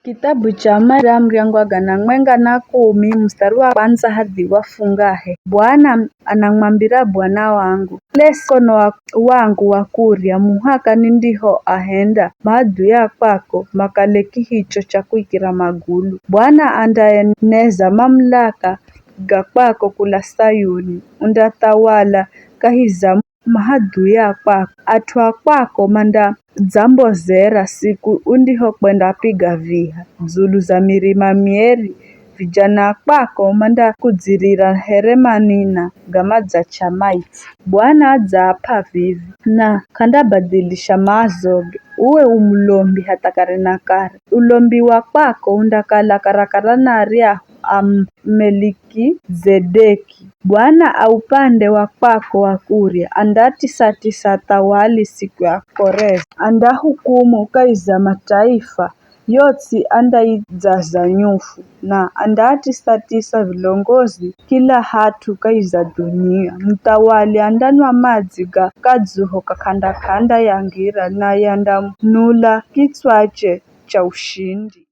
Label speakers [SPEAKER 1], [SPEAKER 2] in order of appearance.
[SPEAKER 1] Kitabu cha Mara mriango wa 10 mstari wa kwanza hadi wafungahe. Bwana anamwambira Bwana wangu, lesono wangu wa kurya muhaka nindiho ahenda madu ya kwako makaleki hicho cha kuikira magulu. Bwana andayeneza mamlaka ga kwako kula Sayuni, undatawala kahiza mahadu ya kwako. Atwa kwako manda dzambozera siku undiho kwenda piga viha zulu za mirima mieri. Vijana kwako manda kudzirira heremanina gama za chamaiti. Bwana adzapa vivi na kanda badilisha mazoge uwe umulombi hata kare na kare. Ulombi wa kwako undakala karakara naria Meliki Zedeki. Bwana aupande wa kwako wa kurya andatisatisa tawali siku ya Koresi. Andahukumu kaiza mataifa yotsi andaijaza nyufu na andatisatisa vilongozi kila hatu kaiza dunia. Mtawali andanwa madzi ga kadzuho kakandakanda yangira na yandamnula kitswache cha ushindi.